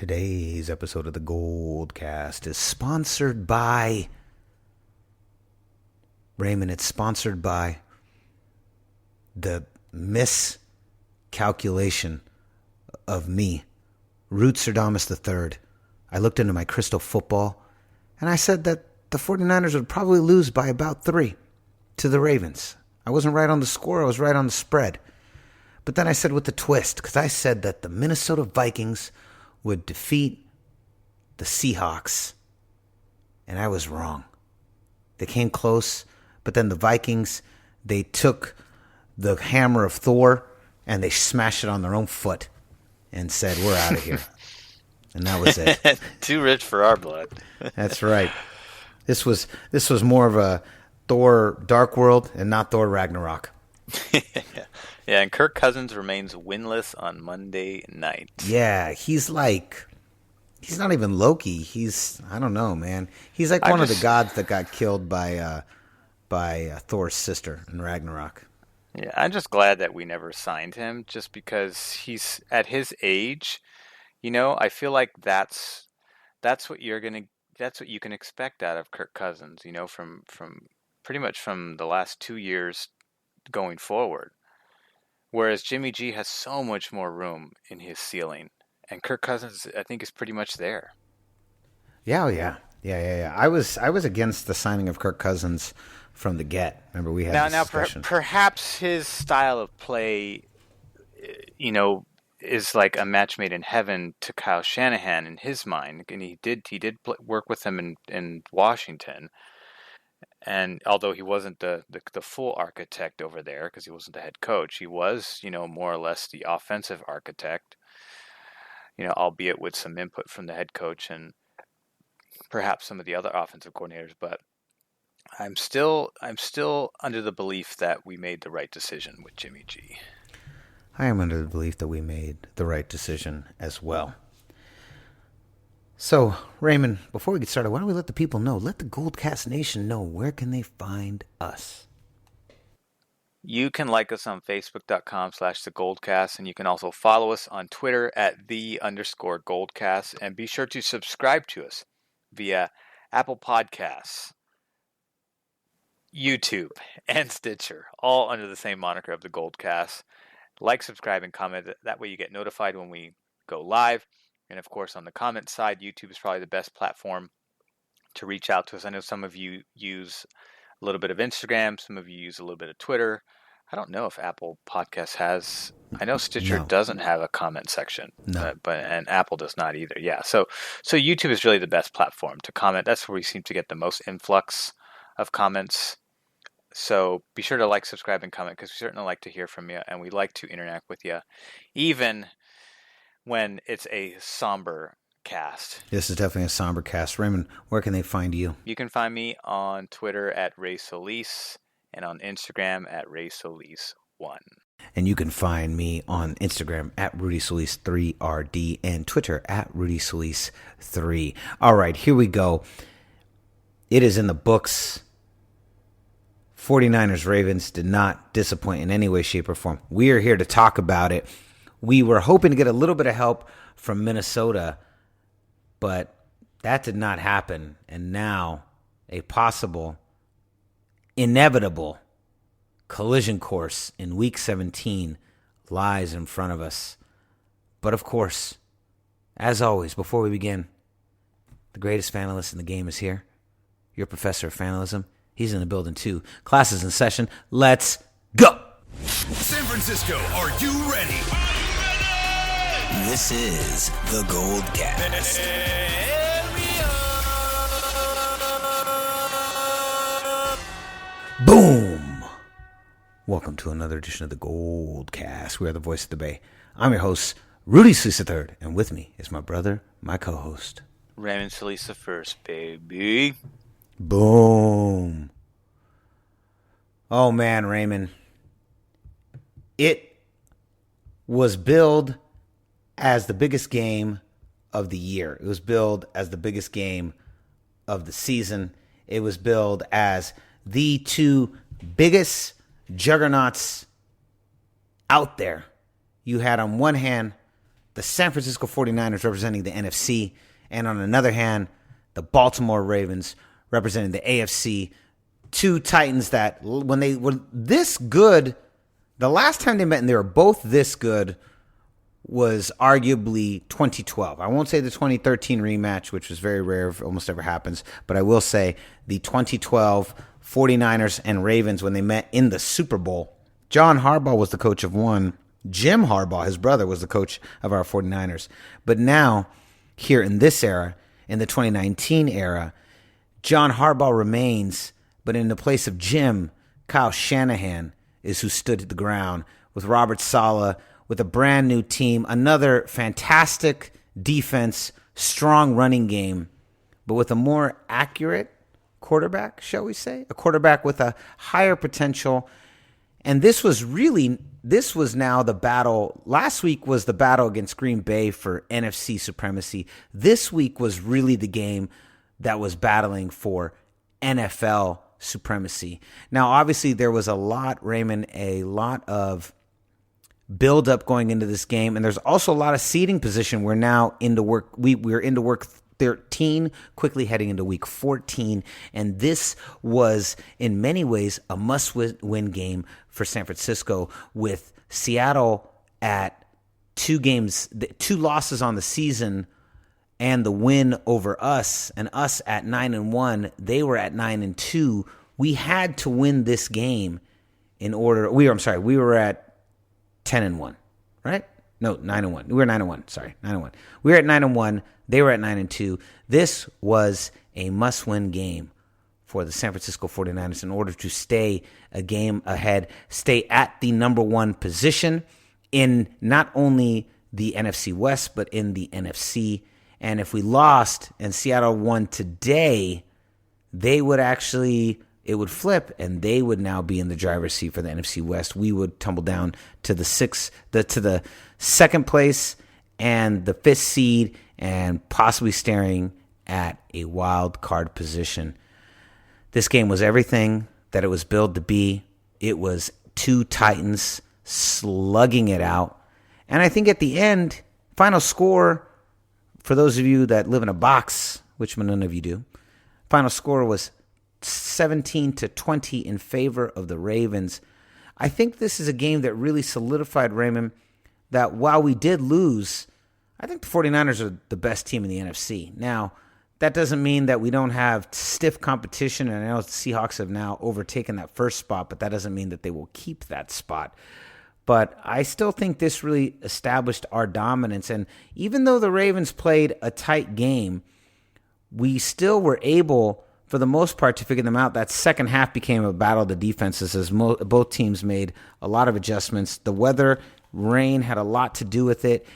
Today's episode of the GoldCast is sponsored by Raymond. It's sponsored by the miscalculation of me, Rudy III. I looked into my crystal football, and I said that the 49ers would probably lose by about 3 to the Ravens. I wasn't right on the score. I was right on the spread. But then I said with the twist, because I said that the Minnesota Vikings would defeat the Seahawks, and I was wrong. They came close, but then the Vikings, they took the hammer of Thor and they smashed it on their own foot and said, we're out of here. And that was it. Too rich for our blood. That's right. This was more of a Thor Dark World and not Thor Ragnarok. Yeah, and Kirk Cousins remains winless on Monday night. Yeah, he's not even Loki. I don't know, man. He's like one of the gods that got killed by Thor's sister in Ragnarok. Yeah, I'm just glad that we never signed him, just because he's at his age. You know, I feel like that's what you can expect out of Kirk Cousins. You know, from pretty much from the last 2 years going forward. Whereas Jimmy G has so much more room in his ceiling. And Kirk Cousins, I think, is pretty much there. Yeah. I was against the signing of Kirk Cousins from the get. Remember, we had this discussion. Perhaps his style of play, you know, is like a match made in heaven to Kyle Shanahan in his mind. And he did work with him in Washington. And although he wasn't the full architect over there, because he wasn't the head coach, he was, you know, more or less the offensive architect, you know, albeit with some input from the head coach and perhaps some of the other offensive coordinators. But I'm still under the belief that we made the right decision with Jimmy G. I am under the belief that we made the right decision as well. So, Raymond, before we get started, why don't we let the people know? Let the GoldCast Nation know. Where can they find us? You can like us on Facebook.com/TheGoldCast, and you can also follow us on Twitter at @the_Goldcast, and be sure to subscribe to us via Apple Podcasts, YouTube, and Stitcher, all under the same moniker of the GoldCast. Like, subscribe, and comment. That way you get notified when we go live. And of course, on the comment side, YouTube is probably the best platform to reach out to us. I know some of you use a little bit of Instagram. Some of you use a little bit of Twitter. I don't know if Apple Podcasts has. I know Stitcher doesn't have a comment section, and Apple does not either. Yeah, so YouTube is really the best platform to comment. That's where we seem to get the most influx of comments. So be sure to like, subscribe, and comment, because we certainly like to hear from you, and we like to interact with you, even when it's a somber cast. This is definitely a somber cast. Raymond, where can they find you? You can find me on Twitter at Ray Solis and on Instagram at Ray Solis1. And you can find me on Instagram at Rudy Solis 3RD and Twitter at Rudy Solis 3. All right, here we go. It is in the books. 49ers Ravens did not disappoint in any way, shape, or form. We are here to talk about it. We were hoping to get a little bit of help from Minnesota, but that did not happen. And now a possible, inevitable collision course in Week 17 lies in front of us. But of course, as always, before we begin, the greatest fanalist in the game is here. Your professor of fanalism. He's in the building too. Class is in session. Let's go! San Francisco, are you ready? This is the GoldCast. Boom! Welcome to another edition of the GoldCast. We are the voice of the Bay. I'm your host, Rudy Solis III, and with me is my brother, my co-host, Raymond Solis the first, baby. Boom! Oh man, Raymond. It was billed as the biggest game of the year. It was billed as the biggest game of the season. It was billed as the two biggest juggernauts out there. You had on one hand the San Francisco 49ers representing the NFC, and on another hand, the Baltimore Ravens representing the AFC. Two Titans that, when they were this good, the last time they met and they were both this good was arguably 2012. I won't say the 2013 rematch, which was very rare, if almost ever happens, but I will say the 2012 49ers and Ravens when they met in the Super Bowl. John Harbaugh was the coach of one. Jim Harbaugh, his brother, was the coach of our 49ers. But now, here in this era, in the 2019 era, John Harbaugh remains, but in the place of Jim, Kyle Shanahan is who stood the ground with Robert Saleh, with a brand new team, another fantastic defense, strong running game, but with a more accurate quarterback, shall we say? A quarterback with a higher potential. And this was now the battle. Last week was the battle against Green Bay for NFC supremacy. This week was really the game that was battling for NFL supremacy. Now, obviously, there was a lot of build up going into this game, and there's also a lot of seeding position. We're now into work. We're into work 13, quickly heading into week 14, and this was in many ways a must-win game for San Francisco, with Seattle at 2 losses on the season, and the win over us, and us at 9-1. They were at 9-2. We had to win this game in order. We were at 10-1, right? No, 9-1. We were 9-1. Sorry, 9-1. We were at 9-1. They were at 9-2. This was a must-win game for the San Francisco 49ers in order to stay a game ahead, stay at the number 1 position in not only the NFC West, but in the NFC. And if we lost and Seattle won today, it would flip, and they would now be in the driver's seat for the NFC West. We would tumble down to the second place and the 5th seed, and possibly staring at a wild card position. This game was everything that it was billed to be. It was 2 Titans slugging it out. And I think at the end, final score, for those of you that live in a box, which none of you do, final score was 17-20 in favor of the Ravens. I think this is a game that really solidified, Raymond, that while we did lose, I think the 49ers are the best team in the NFC. Now, that doesn't mean that we don't have stiff competition, and I know the Seahawks have now overtaken that first spot, but that doesn't mean that they will keep that spot. But I still think this really established our dominance, and even though the Ravens played a tight game, we still were able, for the most part, to figure them out. That second half became a battle of the defenses as both teams made a lot of adjustments. The weather, rain had a lot to do with it.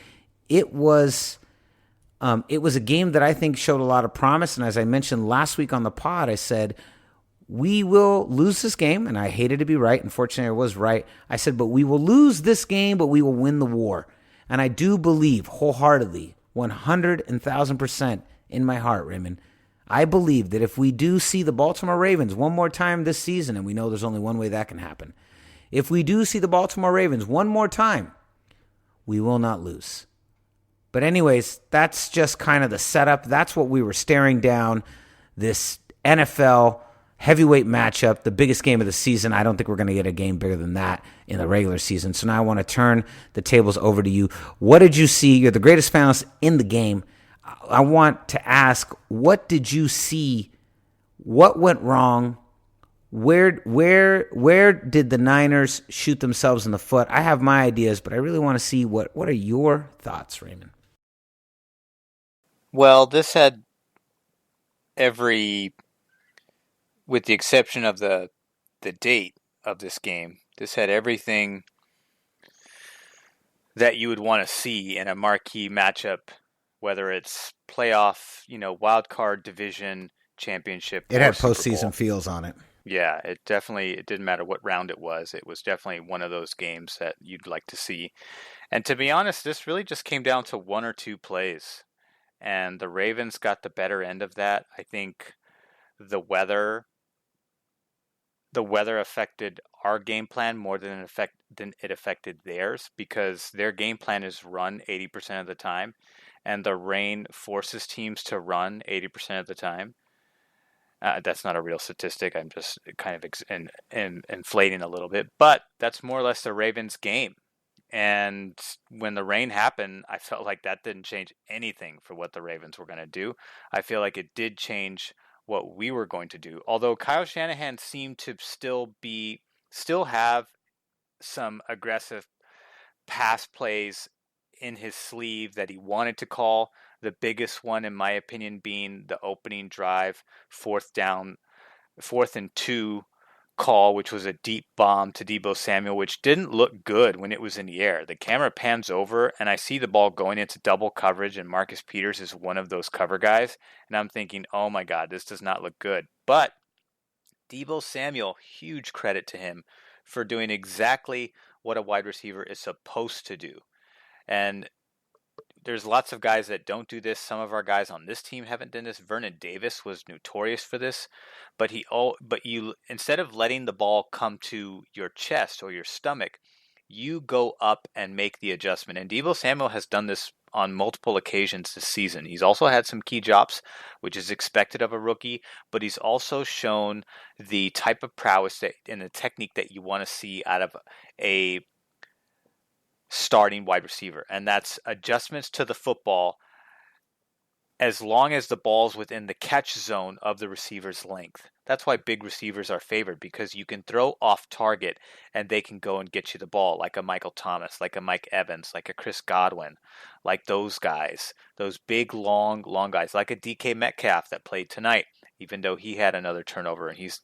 It was a game that I think showed a lot of promise. And as I mentioned last week on the pod, I said, we will lose this game. And I hated to be right. Unfortunately, I was right. I said, but we will lose this game, but we will win the war. And I do believe wholeheartedly, 100,000% in my heart, Raymond, I believe that if we do see the Baltimore Ravens one more time this season, and we know there's only one way that can happen, if we do see the Baltimore Ravens one more time, we will not lose. But anyways, that's just kind of the setup. That's what we were staring down, this NFL heavyweight matchup, the biggest game of the season. I don't think we're going to get a game bigger than that in the regular season. So now I want to turn the tables over to you. What did you see? You're the greatest analyst in the game. I want to ask, what did you see? What went wrong? Where did the Niners shoot themselves in the foot? I have my ideas, but I really want to see what are your thoughts, Raymond? Well, this had with the exception of the date of this game, this had everything that you would want to see in a marquee matchup, whether it's playoff, wild card, division, championship. It had postseason feels on it. Yeah, it didn't matter what round it was. It was definitely one of those games that you'd like to see. And to be honest, this really just came down to one or two plays. And the Ravens got the better end of that. I think the weather affected our game plan more than it it affected theirs, because their game plan is run 80% of the time, and the rain forces teams to run 80% of the time. That's not a real statistic. I'm just kind of inflating a little bit, but that's more or less the Ravens' game. And when the rain happened, I felt like that didn't change anything for what the Ravens were going to do. I feel like it did change what we were going to do. Although Kyle Shanahan seemed to still have some aggressive pass plays in his sleeve that he wanted to call. The biggest one, in my opinion, being the opening drive, 4th and 2 call, which was a deep bomb to Deebo Samuel, which didn't look good when it was in the air. The camera pans over and I see the ball going into double coverage, and Marcus Peters is one of those cover guys. And I'm thinking, oh my God, this does not look good. But Deebo Samuel, huge credit to him for doing exactly what a wide receiver is supposed to do. And there's lots of guys that don't do this. Some of our guys on this team haven't done this. Vernon Davis was notorious for this, but you instead of letting the ball come to your chest or your stomach, you go up and make the adjustment. And Deebo Samuel has done this on multiple occasions this season. He's also had some key drops, which is expected of a rookie, but he's also shown the type of prowess and the technique that you want to see out of a starting wide receiver, and that's adjustments to the football as long as the ball's within the catch zone of the receiver's length. That's why big receivers are favored, because you can throw off target and they can go and get you the ball, like a Michael Thomas, like a Mike Evans, like a Chris Godwin, like those guys, those big long guys, like a DK Metcalf that played tonight, even though he had another turnover, and he's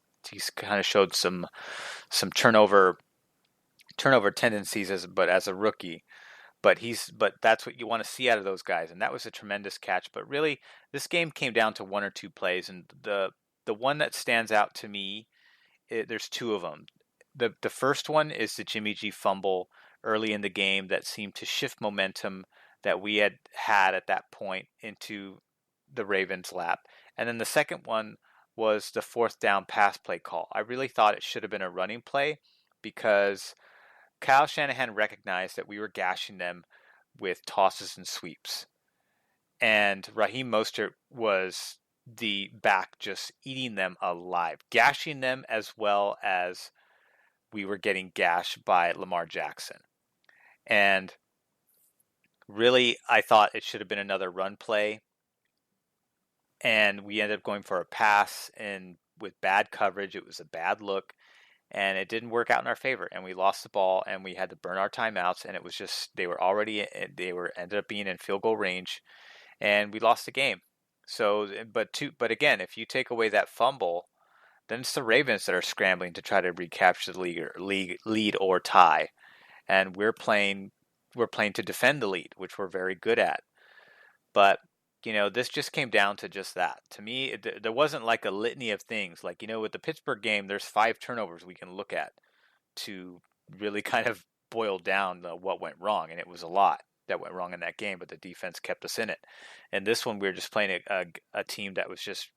kind of showed some turnover tendencies as a rookie, but that's what you want to see out of those guys, and that was a tremendous catch. But really, this game came down to one or two plays, and the one that stands out to me, there's two of them. The first one is the Jimmy G fumble early in the game that seemed to shift momentum that we had at that point into the Ravens' lap, and then the second one was the 4th down pass play call. I really thought it should have been a running play, because Kyle Shanahan recognized that we were gashing them with tosses and sweeps. And Raheem Mostert was the back just eating them alive, gashing them as well as we were getting gashed by Lamar Jackson. And really, I thought it should have been another run play. And we ended up going for a pass, and with bad coverage, it was a bad look. And it didn't work out in our favor, and we lost the ball, and we had to burn our timeouts, and it was just ended up being in field goal range, and we lost the game. So, but again, if you take away that fumble, then it's the Ravens that are scrambling to try to recapture the lead or tie, and we're playing to defend the lead, which we're very good at. But this just came down to just that. To me, there wasn't like a litany of things. Like, with the Pittsburgh game, there's 5 turnovers we can look at to really kind of boil down what went wrong. And it was a lot that went wrong in that game, but the defense kept us in it. And this one, we were just playing a team that was just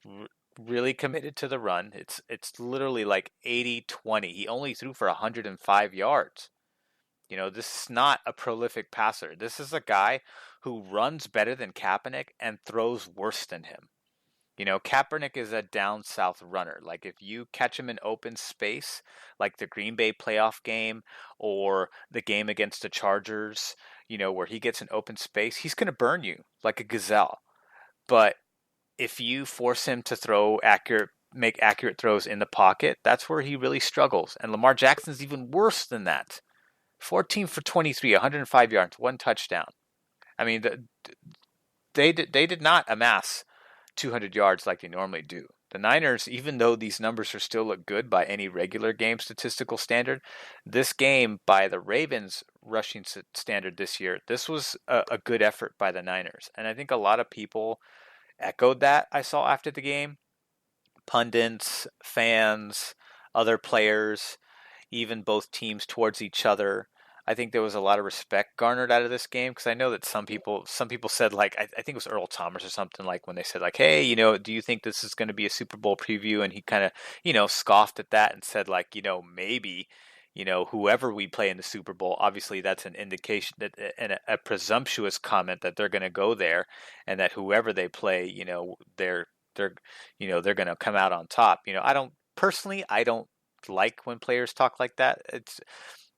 really committed to the run. It's literally like 80-20. He only threw for 105 yards. This is not a prolific passer. This is a guy who runs better than Kaepernick and throws worse than him. Kaepernick is a down south runner. Like, if you catch him in open space, like the Green Bay playoff game or the game against the Chargers, where he gets in open space, he's going to burn you like a gazelle. But if you force him to make accurate throws in the pocket, that's where he really struggles. And Lamar Jackson's even worse than that. 14 for 23, 105 yards, 1 touchdown. I mean, they did not amass 200 yards like they normally do. The Niners, even though these numbers still look good by any regular game statistical standard, this game by the Ravens rushing standard this year, this was a good effort by the Niners. And I think a lot of people echoed that I saw after the game. Pundits, fans, other players, even both teams towards each other. I think there was a lot of respect garnered out of this game, because I know that some people said, like, I think it was Earl Thomas or something, like, when they said, like, hey, do you think this is going to be a Super Bowl preview? And he kind of, scoffed at that and said, like, maybe, whoever we play in the Super Bowl, obviously that's an indication that and a presumptuous comment that they're going to go there, and that whoever they play, they're going to come out on top. I don't like when players talk like that. It's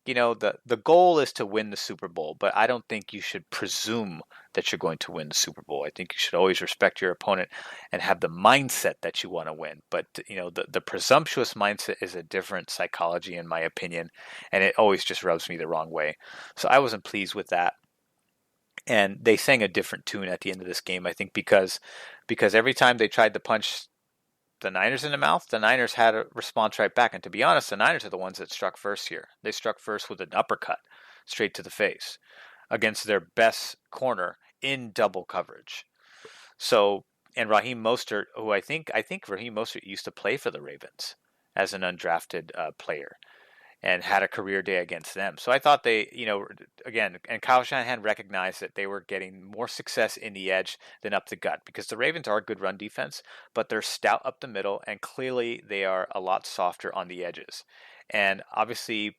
the goal is to win the Super Bowl, but I don't think you should presume that you're going to win the Super Bowl. I think you should always respect your opponent and have the mindset that you want to win. But the presumptuous mindset is a different psychology, in my opinion, and it always just rubs me the wrong way. So I wasn't pleased with that. And they sang a different tune at the end of this game, I think, because every time they tried to punch the Niners in the mouth, the Niners had a response right back. And to be honest, the Niners are the ones that struck first here. They struck first with an uppercut straight to the face against their best corner in double coverage. So, and Raheem Mostert, who I think Raheem Mostert used to play for the Ravens as an undrafted player and had a career day against them. So I thought they, again, and Kyle Shanahan recognized that they were getting more success in the edge than up the gut, because the Ravens are a good run defense, but they're stout up the middle, and clearly they are a lot softer on the edges. And obviously,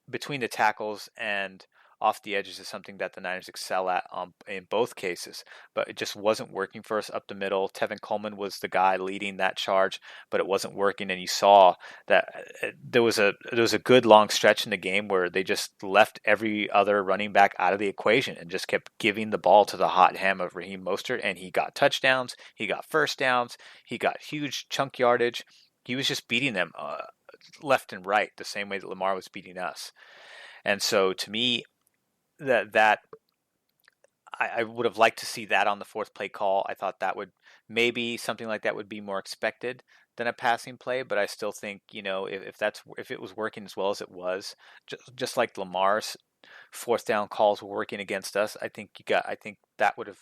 between the tackles and off the edges is something that the Niners excel at in both cases, but it just wasn't working for us up the middle. Tevin Coleman was the guy leading that charge, but it wasn't working, and you saw that there was a good long stretch in the game where they just left every other running back out of the equation and just kept giving the ball to the hot hand of Raheem Mostert, and he got touchdowns, he got first downs, he got huge chunk yardage. He was just beating them left and right the same way that Lamar was beating us. And so to me, that I would have liked to see that on the fourth play call. I thought that would maybe something like that would be more expected than a passing play, but I still think if it was working as well as it was, just like Lamar's fourth down calls were working against us, I think that would have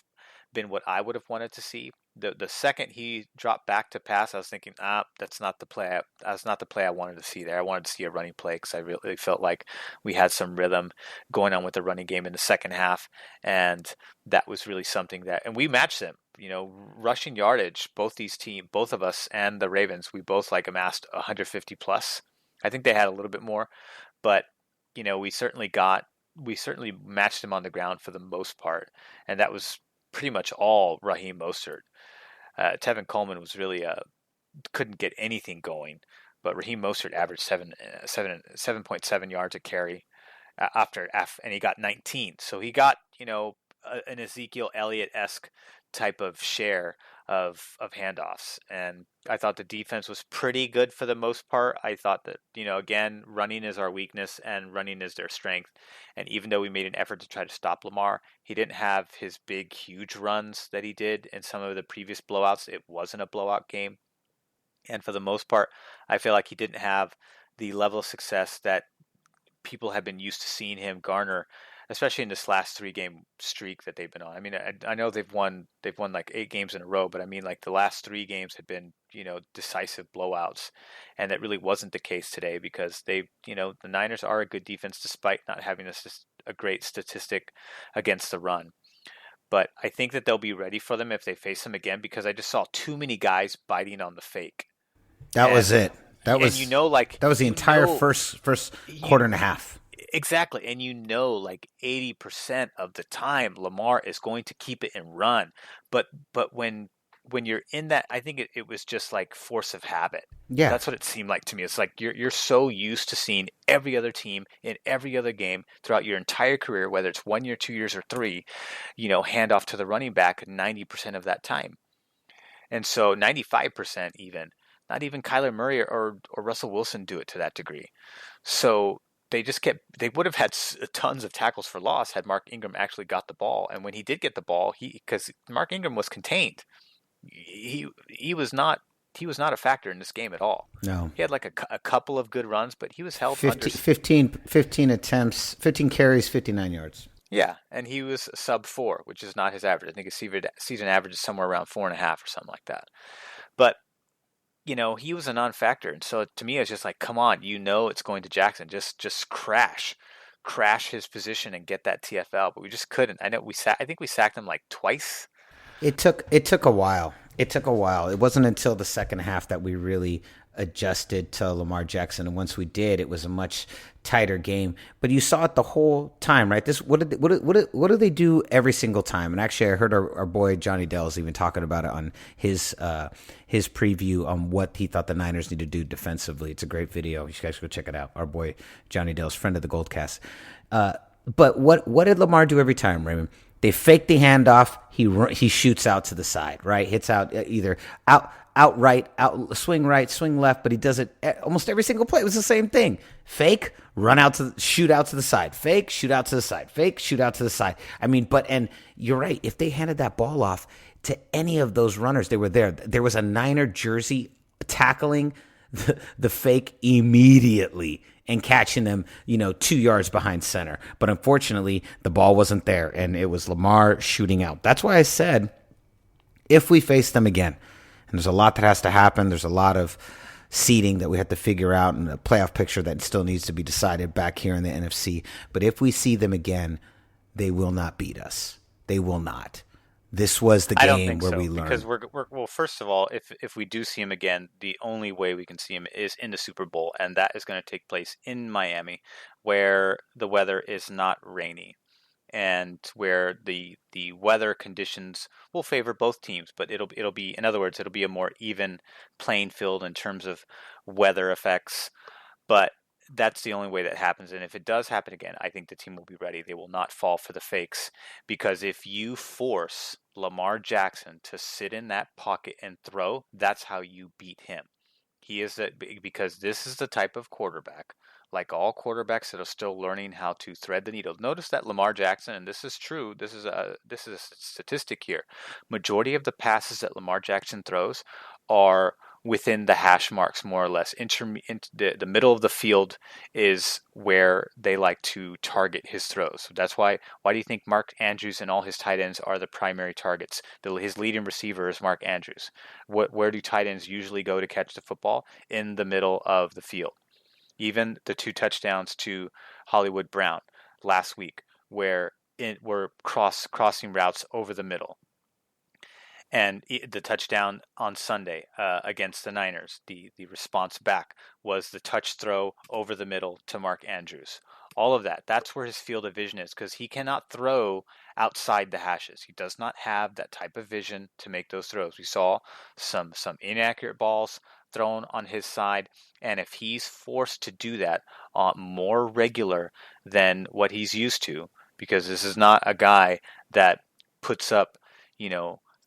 been what I would have wanted to see. The second he dropped back to pass, I was thinking, that's not the play. That's not the play I wanted to see there. I wanted to see a running play because I really felt like we had some rhythm going on with the running game in the second half, and that was really something and we matched them. Rushing yardage, both of us and the Ravens, we both amassed 150 plus. I think they had a little bit more, but we certainly matched them on the ground for the most part, and that was pretty much all Raheem Mostert. Tevin Coleman was really couldn't get anything going, but Raheem Mostert averaged 7.7 yards a carry and he got 19. So he got an Ezekiel Elliott-esque type of share of handoffs, and I thought the defense was pretty good for the most part. I thought that again, running is our weakness and running is their strength, and even though we made an effort to try to stop Lamar, he didn't have his big huge runs that he did in some of the previous blowouts. It wasn't a blowout game, and for the most part I feel like he didn't have the level of success that people have been used to seeing him garner, especially in this last 3-game streak that they've been on. I mean, I know they've won like 8 games in a row, but I mean, like, the last 3 games have been, decisive blowouts, and that really wasn't the case today because the Niners are a good defense despite not having a great statistic against the run. But I think that they'll be ready for them if they face them again, because I just saw too many guys biting on the fake. That was it. That was the entire first quarter and a half. Exactly. And 80% of the time Lamar is going to keep it and run. But when you're in that, I think it was just like force of habit. Yeah. That's what it seemed like to me. It's like you're so used to seeing every other team in every other game throughout your entire career, whether it's 1 year, 2 years, or 3, hand off to the running back 90% of that time. And so 95% even. Not even Kyler Murray or Russell Wilson do it to that degree. So they would have had tons of tackles for loss had Mark Ingram actually got the ball. And when he did get the ball, because Mark Ingram was contained, he was not a factor in this game at all. No. He had like a couple of good runs, but he was held 15 attempts, 15 carries, 59 yards. Yeah, and he was sub 4, which is not his average. I think his season average is somewhere around 4.5 or something like that. But he was a non-factor, and so to me, it's just like, come on, it's going to Jackson. Just crash his position and get that TFL, but we just couldn't. I think we sacked him like twice. It took a while. It took a while. It wasn't until the second half that we really adjusted to Lamar Jackson, and once we did, it was a much tighter game. But you saw it the whole time, right? This what do they do every single time? And actually, I heard our boy Johnny Dell's even talking about it on his preview on what he thought the Niners need to do defensively. It's a great video. You guys go check it out. Our boy Johnny Dell's, friend of the GoldCast. But what did Lamar do every time, Raymond? They fake the handoff. He shoots out to the side, right? Hits out either out right, swing right, swing left. But he does it almost every single play. It was the same thing. Fake, shoot out to the side. Fake, shoot out to the side. Fake, shoot out to the side. I mean, and you're right. If they handed that ball off to any of those runners, they were there. There was a Niner jersey tackling the fake immediately and catching them, 2 yards behind center. But unfortunately, the ball wasn't there, and it was Lamar shooting out. That's why I said, if we face them again, and there's a lot that has to happen, there's a lot of seeding that we have to figure out, and a playoff picture that still needs to be decided back here in the NFC. But if we see them again, they will not beat us. They will not. This was the game where we learned. Because well, first of all, if we do see him again, the only way we can see him is in the Super Bowl, and that is going to take place in Miami, where the weather is not rainy, and where the weather conditions will favor both teams. But it'll be, in other words, it'll be a more even playing field in terms of weather effects. But that's the only way that happens. And if it does happen again, I think the team will be ready. They will not fall for the fakes, because if you force Lamar Jackson to sit in that pocket and throw, that's how you beat him. Because this is the type of quarterback, like all quarterbacks, that are still learning how to thread the needle. Notice that Lamar Jackson, and this is true, this is a statistic here, majority of the passes that Lamar Jackson throws are within the hash marks, more or less. The middle of the field is where they like to target his throws. So that's why do you think Mark Andrews and all his tight ends are the primary targets? His leading receiver is Mark Andrews. Where do tight ends usually go to catch the football? In the middle of the field. Even the 2 touchdowns to Hollywood Brown last week, were crossing routes over the middle. And the touchdown on Sunday against the Niners, the response back was the touch throw over the middle to Mark Andrews. All of that's where his field of vision is, because he cannot throw outside the hashes. He does not have that type of vision to make those throws. We saw some inaccurate balls thrown on his side, and if he's forced to do that more regular than what he's used to, because this is not a guy that puts up,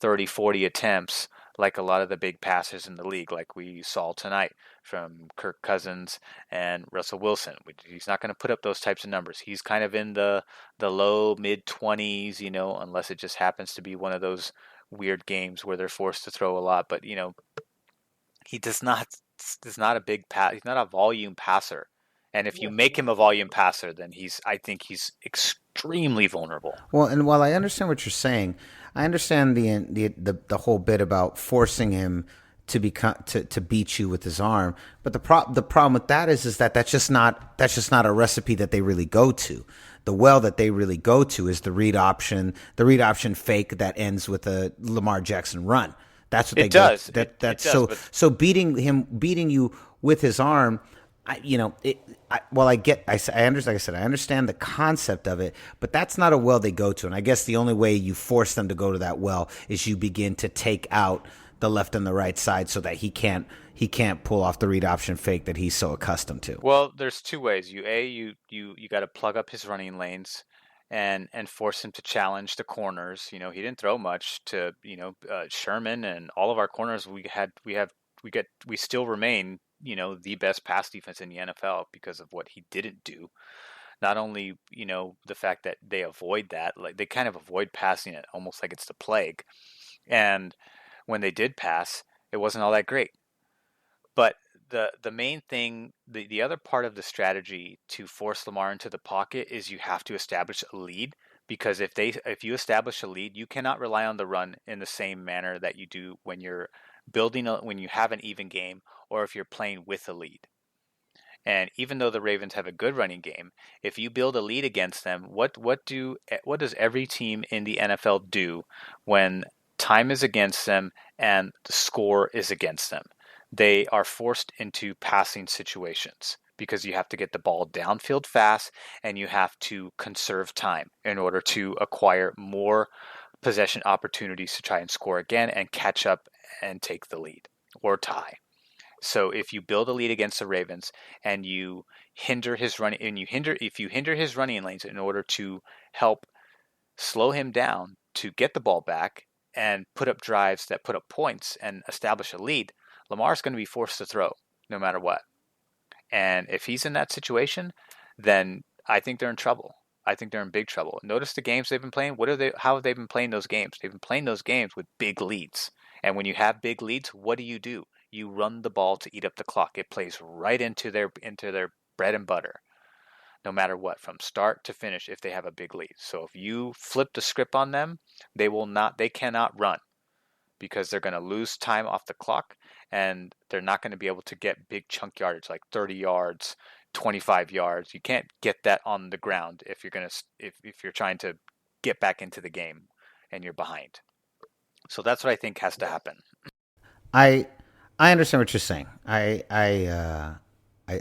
30, 40 attempts like a lot of the big passers in the league, like we saw tonight from Kirk Cousins and Russell Wilson. He's not going to put up those types of numbers. He's kind of in the low, mid-20s, unless it just happens to be one of those weird games where they're forced to throw a lot. But, he does not a big pass. He's not a volume passer. And if you make him a volume passer, then I think he's extremely vulnerable. Well, and while I understand what you're saying, I understand the whole bit about forcing him to beat you with his arm. But the problem with that is that that's just not a recipe that they really go to. The well that they really go to is the read option fake that ends with a Lamar Jackson run. That's what they does. Go. It does. So beating you with his arm. I understand. Like I said, I understand the concept of it, but that's not a well they go to. And I guess the only way you force them to go to that well is you begin to take out the left and the right side so that he can't pull off the read option fake that he's so accustomed to. Well, there's 2 ways. You got to plug up his running lanes and force him to challenge the corners. He didn't throw much to Sherman, and all of our corners we still remain the best pass defense in the NFL because of what he didn't do. Not only, the fact that they avoid that, like they kind of avoid passing it almost like it's the plague. And when they did pass, it wasn't all that great. But the main thing, the other part of the strategy to force Lamar into the pocket is you have to establish a lead, because if you establish a lead, you cannot rely on the run in the same manner that you do when you're when you have an even game, or if you're playing with a lead. And even though the Ravens have a good running game, if you build a lead against them, what does every team in the NFL do when time is against them and the score is against them. They are forced into passing situations because you have to get the ball downfield fast and you have to conserve time in order to acquire more possession opportunities to try and score again and catch up and take the lead or tie. So if you build a lead against the Ravens and you hinder his running, and if you hinder his running lanes in order to help slow him down to get the ball back and put up drives that put up points and establish a lead, Lamar's going to be forced to throw no matter what. And if he's in that situation, then I think they're in trouble. I think they're in big trouble. Notice the games they've been playing. How have they been playing those games? They've been playing those games with big leads. And when you have big leads, what do? You run the ball to eat up the clock. It plays right into their bread and butter, no matter what, from start to finish if they have a big lead. So if you flip the script on them, they cannot run because they're going to lose time off the clock and they're not going to be able to get big chunk yardage like 30 yards, 25 yards. You can't get that on the ground if you're trying to get back into the game and you're behind. So that's what I think has to happen. I understand what you're saying. I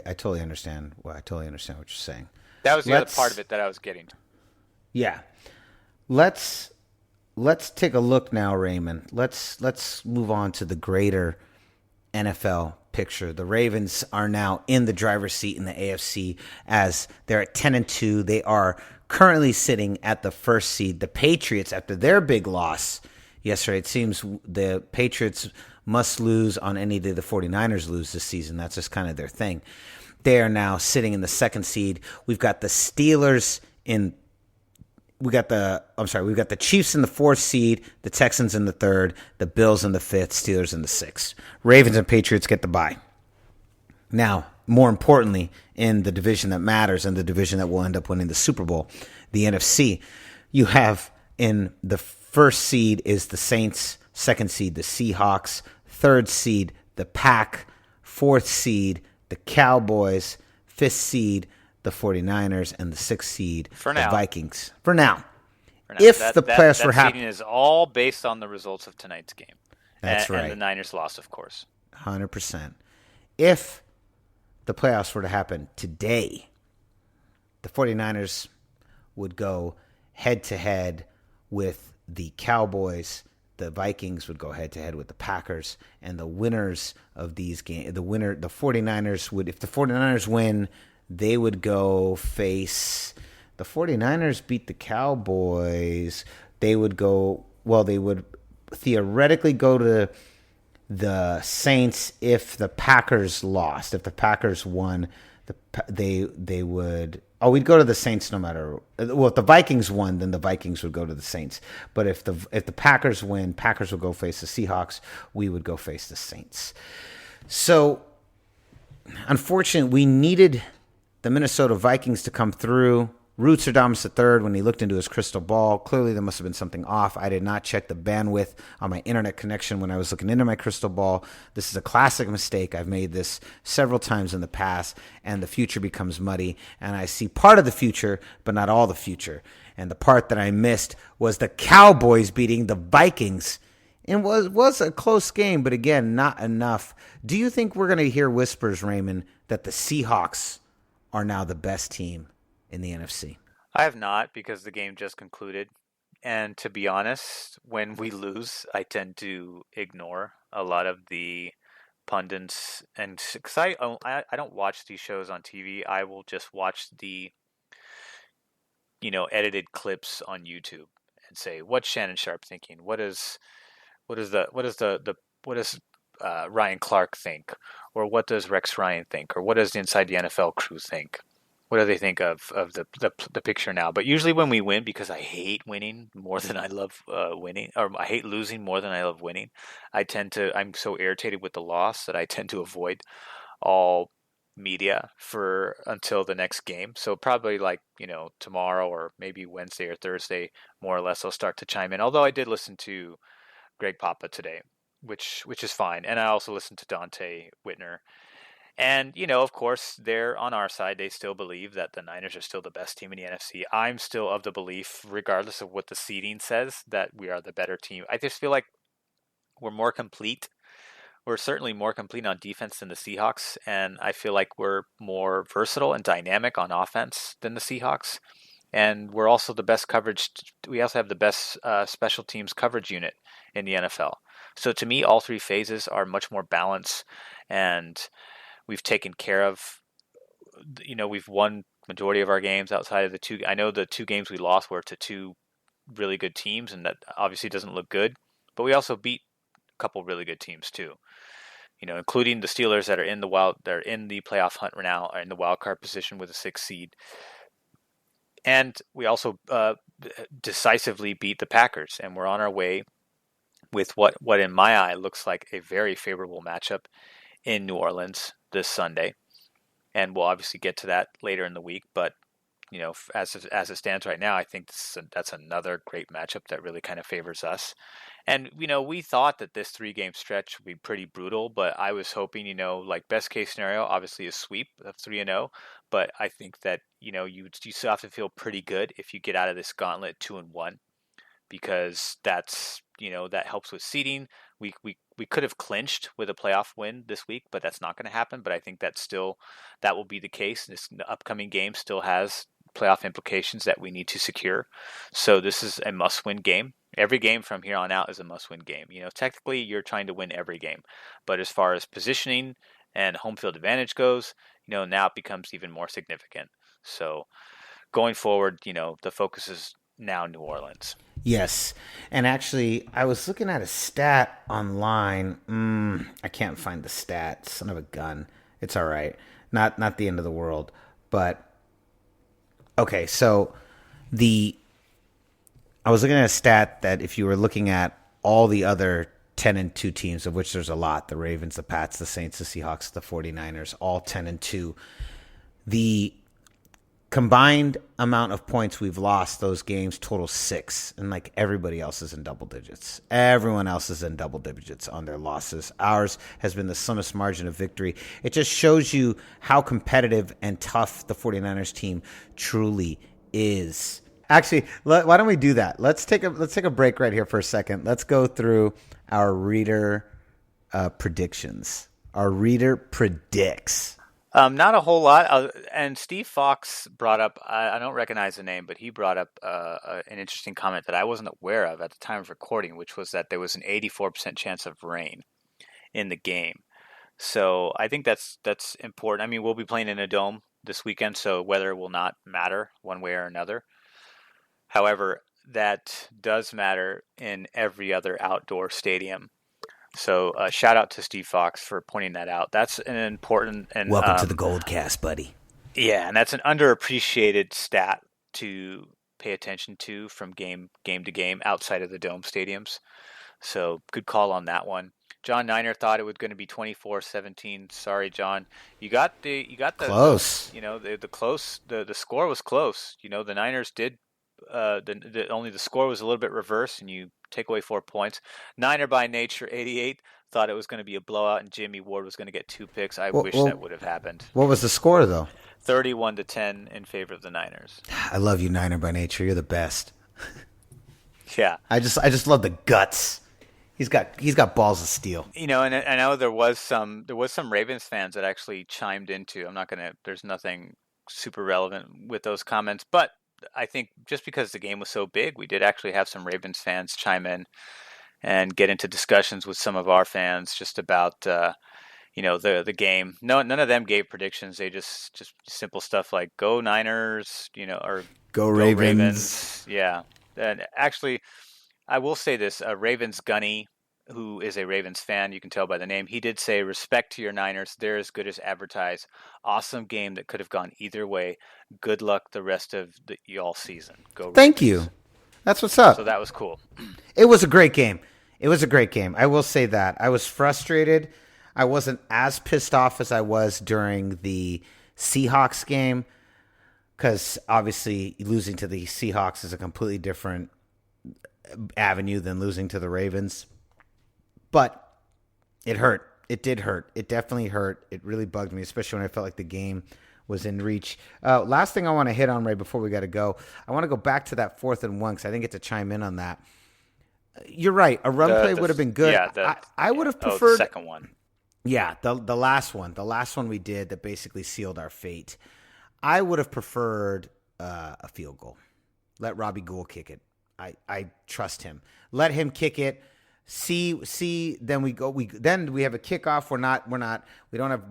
totally understand. Well, I totally understand what you're saying. That was the other part of it that I was getting to. Yeah. Let's take a look now, Raymond. Let's move on to the greater NFL picture. The Ravens are now in the driver's seat in the AFC as they're at 10-2. They are currently sitting at the first seed. The Patriots, after their big loss yesterday, it seems the Patriots must lose on any day the 49ers lose this season. That's just kind of their thing. They are now sitting in the second seed. We've got the Steelers we've got the Chiefs in the fourth seed, the Texans in the third, the Bills in the fifth, Steelers in the sixth. Ravens and Patriots get the bye. Now, more importantly, in the division that matters and the division that will end up winning the Super Bowl, the NFC, you have in the first seed is the Saints, second seed the Seahawks, third seed the Pack, fourth seed the Cowboys, fifth seed the 49ers, and the sixth seed the Vikings. For now. If the playoffs were happening, is all based on the results of tonight's game. That's right. And the Niners loss, of course. 100%. If the playoffs were to happen today, the 49ers would go head-to-head with the Cowboys. The Vikings would go head-to-head with the Packers. And the winners of these games, the 49ers would, if the 49ers win, they would go face, the 49ers beat the Cowboys. They would theoretically go to the Saints if the Packers lost. If the Packers won, they would. Oh, we'd go to the Saints no matter. Well, if the Vikings won, then the Vikings would go to the Saints. But if the Packers win, Packers would go face the Seahawks. We would go face the Saints. So, unfortunately, we needed the Minnesota Vikings to come through. Rudy Solis III, when he looked into his crystal ball, clearly there must have been something off. I did not check the bandwidth on my internet connection when I was looking into my crystal ball. This is a classic mistake. I've made this several times in the past, and the future becomes muddy. And I see part of the future, but not all the future. And the part that I missed was the Cowboys beating the Vikings. It was a close game, but again, not enough. Do you think we're going to hear whispers, Raymond, that the Seahawks are now the best team in the NFC? I have not, because the game just concluded. And to be honest, when we lose, I tend to ignore a lot of the pundits. And because I don't watch these shows on TV, I will just watch the edited clips on YouTube and say, what's Shannon Sharp thinking? What does Ryan Clark think? Or what does Rex Ryan think? Or what does the Inside the NFL crew think? What do they think of the picture now? But usually when we win, because I hate winning more than I love winning, or I hate losing more than I love winning, I'm so irritated with the loss that I tend to avoid all media until the next game. So probably tomorrow or maybe Wednesday or Thursday, more or less, I'll start to chime in. Although I did listen to Greg Papa today, which is fine. And I also listened to Dante Whitner. And, of course, they're on our side. They still believe that the Niners are still the best team in the NFC. I'm still of the belief, regardless of what the seeding says, that we are the better team. I just feel like we're more complete. We're certainly more complete on defense than the Seahawks, and I feel like we're more versatile and dynamic on offense than the Seahawks. And we're also the best coverage. We also have the best special teams coverage unit in the NFL. So to me, all three phases are much more balanced, and we've taken care of. We've won majority of our games outside of the two. I know the two games we lost were to two really good teams, and that obviously doesn't look good. But we also beat a couple really good teams too. Including the Steelers that are in the playoff hunt right now, are in the wild card position with a 6th seed. And we also decisively beat the Packers, and we're on our way with what in my eye looks like a very favorable matchup in New Orleans this Sunday. And we'll obviously get to that later in the week, but as it stands right now, I think that's another great matchup that really kind of favors us. And, we thought that this 3-game stretch would be pretty brutal, but I was hoping, like best case scenario, obviously a sweep of 3-0. But I think that, you still have to feel pretty good if you get out of this gauntlet 2-1, because that's, that helps with seeding. We could have clinched with a playoff win this week, but that's not going to happen. But I think that will be the case. This upcoming game still has playoff implications that we need to secure. So this is a must-win game. Every game from here on out is a must-win game. Technically you're trying to win every game, but as far as positioning and home field advantage goes, now it becomes even more significant. So going forward, the focus is now New Orleans. Yes. And actually, I was looking at a stat online. I can't find the stat. Son of a gun. It's all right. Not the end of the world. But, okay, so I was looking at a stat that if you were looking at all the other 10-2 teams, of which there's a lot, the Ravens, the Pats, the Saints, the Seahawks, the 49ers, all 10-2, the combined amount of points we've lost those games total 6, and like everybody else is in double digits. Everyone else is in double digits on their losses. Ours has been the slimmest margin of victory. It just shows you how competitive and tough the 49ers team truly is. Actually, why don't we do that? Let's take a break right here for a second. Let's go through our reader predictions. Our reader predicts. Not a whole lot. And Steve Fox brought up, I don't recognize the name, but he brought up an interesting comment that I wasn't aware of at the time of recording, which was that there was an 84% chance of rain in the game. So I think that's important. I mean, we'll be playing in a dome this weekend, so weather will not matter one way or another. However, that does matter in every other outdoor stadium. So shout out to Steve Fox for pointing that out. That's an important and welcome to the GoldCast, buddy. Yeah, and that's an underappreciated stat to pay attention to from game to game outside of the dome stadiums. So good call on that one. John Niner thought it was going to be 24-17. Sorry, John. You got the close. The score was close. The Niners did. Only the score was a little bit reversed, and you take away 4 points. Niner by nature, 88, thought it was going to be a blowout, and Jimmy Ward was going to get 2 picks. I wish that would have happened. What was the score, though? 31-10 in favor of the Niners. I love you, Niner by nature. You're the best. Yeah, I just love the guts. He's got balls of steel. And I know there was some Ravens fans that actually chimed into. There's nothing super relevant with those comments, but I think just because the game was so big, we did actually have some Ravens fans chime in and get into discussions with some of our fans just about the game. No, none of them gave predictions. They just simple stuff like "Go Niners," or "Go Ravens." Yeah, and actually, I will say this: Ravens Gunny, who is a Ravens fan, you can tell by the name, he did say, "Respect to your Niners. They're as good as advertised. Awesome game that could have gone either way. Good luck the rest of y'all season. Go Ravens." Thank you. That's what's up. So that was cool. It was a great game. I will say that. I was frustrated. I wasn't as pissed off as I was during the Seahawks game, because obviously losing to the Seahawks is a completely different avenue than losing to the Ravens. But it hurt. It did hurt. It definitely hurt. It really bugged me, especially when I felt like the game was in reach. Last thing I want to hit on, Ray, before we got to go, I want to go back to that 4th and 1 because I didn't get to chime in on that. You're right. A run play would have been good. Yeah, I would have preferred the second one. Yeah, the last one we did that basically sealed our fate. I would have preferred a field goal. Let Robbie Gould kick it. I trust him. Let him kick it. See. Then we go. Then we have a kickoff. We don't have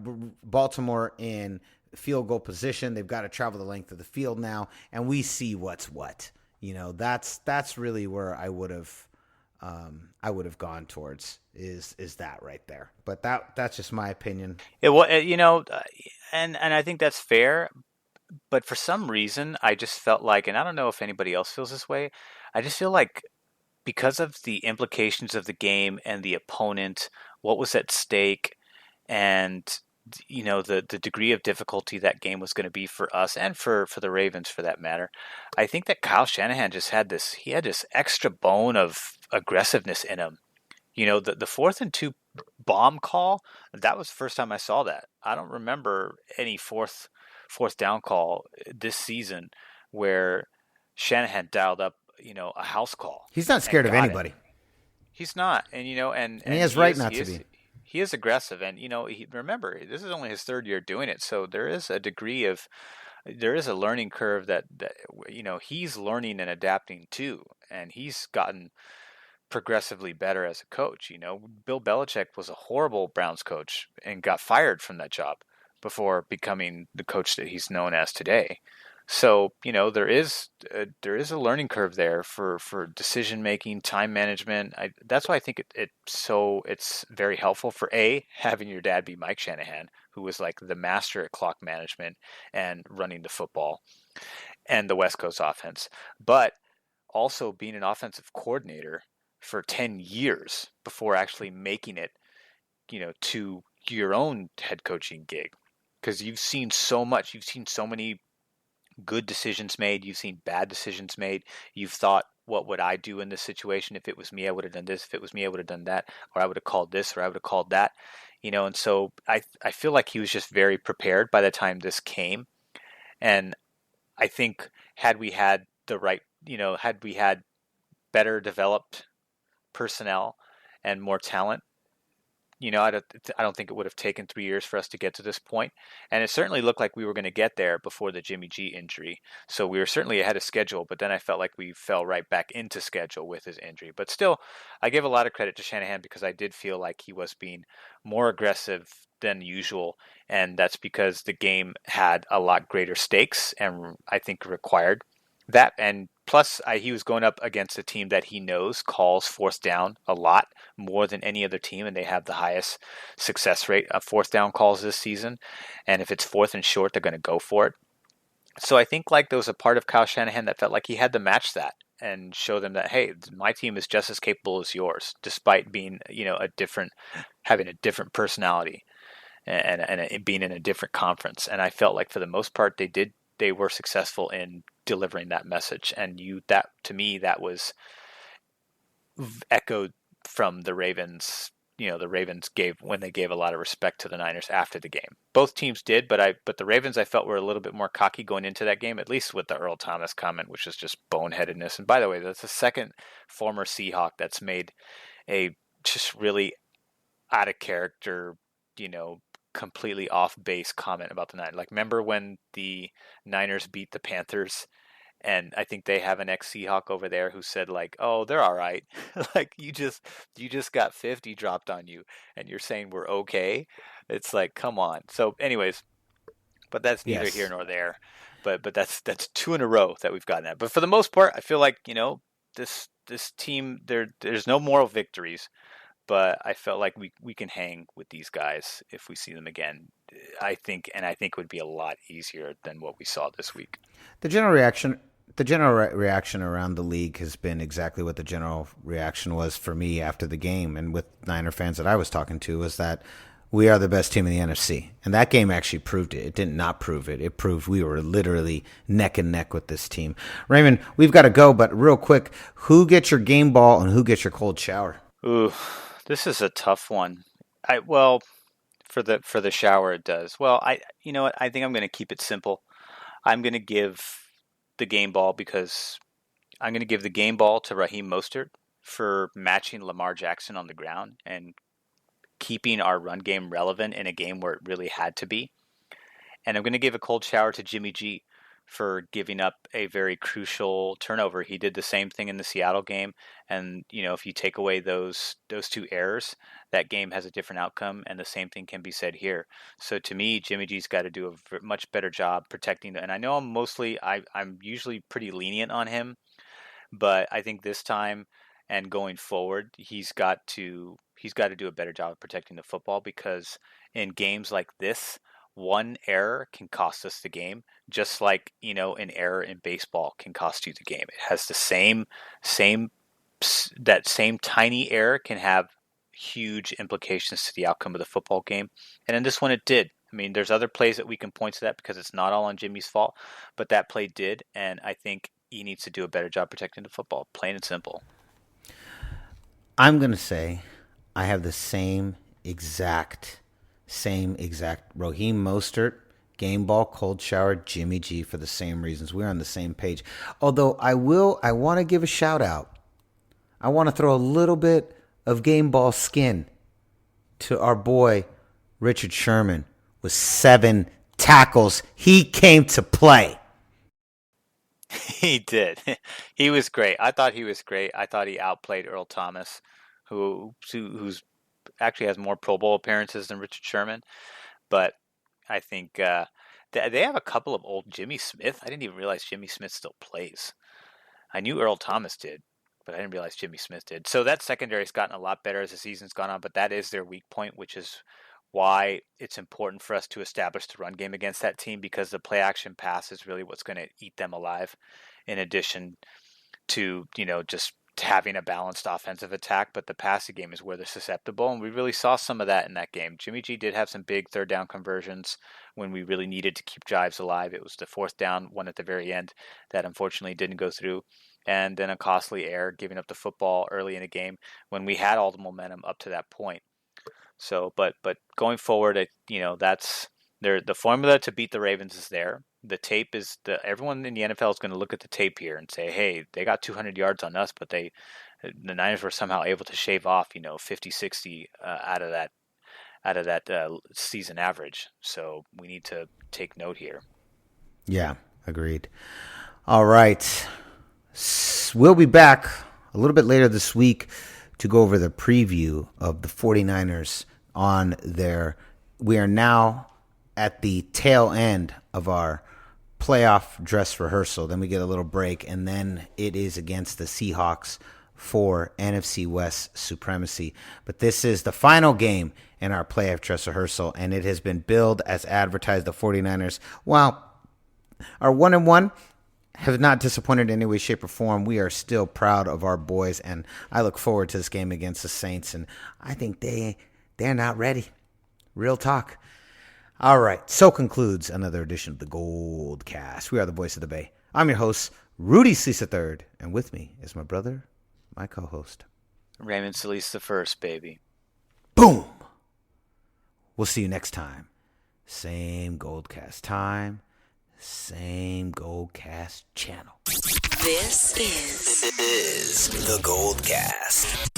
Baltimore in field goal position. They've got to travel the length of the field now, and we see what's what. That's really where I would have gone towards is that right there. But that's just my opinion. And I think that's fair. But for some reason, I just felt like, and I don't know if anybody else feels this way, I just feel like because of the implications of the game and the opponent, what was at stake, and the degree of difficulty that game was going to be for us and for the Ravens for that matter, I think that Kyle Shanahan just had this extra bone of aggressiveness in him. The 4th and 2 bomb call, that was the first time I saw that. I don't remember any fourth down call this season where Shanahan dialed up, a house call. He's not scared of anybody. He's not. And he has right not to be. He is aggressive, and remember, this is only his 3rd year doing it, so there is a learning curve that he's learning and adapting too, and he's gotten progressively better as a coach. Bill Belichick was a horrible Browns coach and got fired from that job before becoming the coach that he's known as today. So, there is a learning curve there for decision making, time management. That's why I think it's very helpful for having your dad be Mike Shanahan, who was like the master at clock management and running the football and the West Coast offense, but also being an offensive coordinator for 10 years before actually making it, to your own head coaching gig. Because you've seen so much, you've seen so many good decisions made, you've seen bad decisions made, you've thought, what would I do in this situation? If it was me, I would have done this. If it was me, I would have done that, or I would have called this, or I would have called that, and so I feel like he was just very prepared by the time this came. And I think had we had better developed personnel and more talent, I don't think it would have taken 3 years for us to get to this point. And it certainly looked like we were going to get there before the Jimmy G injury. So we were certainly ahead of schedule, but then I felt like we fell right back into schedule with his injury. But still, I give a lot of credit to Shanahan because I did feel like he was being more aggressive than usual. And that's because the game had a lot greater stakes and I think required that. And plus, he was going up against a team that he knows calls 4th down a lot more than any other team, and they have the highest success rate of 4th down calls this season. And if it's 4th and short, they're going to go for it. So I think like there was a part of Kyle Shanahan that felt like he had to match that and show them that, hey, my team is just as capable as yours, despite being, having a different personality and being in a different conference. And I felt like for the most part, they were successful in delivering that message. And to me, that was echoed from the Ravens. The Ravens gave a lot of respect to the Niners after the game. Both teams did, but the Ravens I felt were a little bit more cocky going into that game, at least with the Earl Thomas comment, which is just boneheadedness. And by the way, that's the second former Seahawk that's made a just really out of character, completely off base comment about the Niners. Like, remember when the Niners beat the Panthers, and I think they have an ex-Seahawk over there who said like, "Oh, they're all right." Like you just got 50 dropped on you, and you're saying we're okay. It's like, come on. So, anyways, but that's neither here nor there. But that's 2 in a row that we've gotten that. But for the most part, I feel like this team there's no moral victories. But I felt like we can hang with these guys if we see them again. I think it would be a lot easier than what we saw this week. The general reaction around the league has been exactly what the general reaction was for me after the game, and with Niner fans that I was talking to, was that we are the best team in the NFC. And that game actually proved it. It did not prove it. It proved we were literally neck and neck with this team. Raymond, we've got to go, but real quick, who gets your game ball and who gets your cold shower? Ooh. This is a tough one. Well, for the shower it does. Well, you know what? I think I'm going to keep it simple. I'm going to give the game ball because I'm going to give the game ball to Raheem Mostert for matching Lamar Jackson on the ground and keeping our run game relevant in a game where it really had to be. And I'm going to give a cold shower to Jimmy G for giving up a very crucial turnover. He did the same thing in the Seattle game. And, you know, if you take away those two errors, that game has a different outcome. And the same thing can be said here. So to me, Jimmy G's got to do a much better job protecting. And I know I'm usually pretty lenient on him, but I think this time and going forward, he's got to do a better job of protecting the football, because in games like this, one error can cost us the game, just like, you know, an error in baseball can cost you the game. It has the same tiny error can have huge implications to the outcome of the football game. And in this one, it did. I mean, there's other plays that we can point to that because it's not all on Jimmy's fault, but that play did. And I think he needs to do a better job protecting the football, plain and simple. I'm going to say I have the same exact Raheem Mostert, game ball, cold shower, Jimmy G for the same reasons. We're on the same page. Although I want to give a shout out. I want to throw a little bit of game ball skin to our boy Richard Sherman with 7 tackles. He came to play. He did. He was great. I thought he was great. I thought he outplayed Earl Thomas, who's actually has more Pro Bowl appearances than Richard Sherman. But I think they have a couple of old Jimmy Smith. I didn't even realize Jimmy Smith still plays. I knew Earl Thomas did, but I didn't realize Jimmy Smith did. So that secondary's gotten a lot better as the season's gone on, but that is their weak point, which is why it's important for us to establish the run game against that team, because the play action pass is really what's going to eat them alive, in addition to, you know, just having a balanced offensive attack. But the passing game is where they're susceptible, and we really saw some of that in that game. Jimmy G did have some big third down conversions when we really needed to keep drives alive. It was the fourth down one at the very end that unfortunately didn't go through, and then a costly error giving up the football early in the game when we had all the momentum up to that point. So, but going forward, you know, that's the formula to beat the Ravens is there. The tape is everyone in the NFL is going to look at the tape here and say, hey, they got 200 yards on us, but the Niners were somehow able to shave off, you know, 50, 60 out of that season average. So we need to take note here. Yeah, agreed. All right. We'll be back a little bit later this week to go over the preview of the 49ers we are now at the tail end of our playoff dress rehearsal. Then we get a little break, and then it is against the Seahawks for NFC West supremacy. But this is the final game in our playoff dress rehearsal, and it has been billed as advertised. The 49ers, while our 1-1 have not disappointed in any way, shape, or form, we are still proud of our boys, and I look forward to this game against the Saints, and I think they're not ready. Real talk. All right, so concludes another edition of the GoldCast. We are the voice of the Bay. I'm your host, Rudy Solis III, and with me is my brother, my co-host, Ray Solis the first, baby. Boom! We'll see you next time. Same GoldCast time, same GoldCast channel. This is the GoldCast.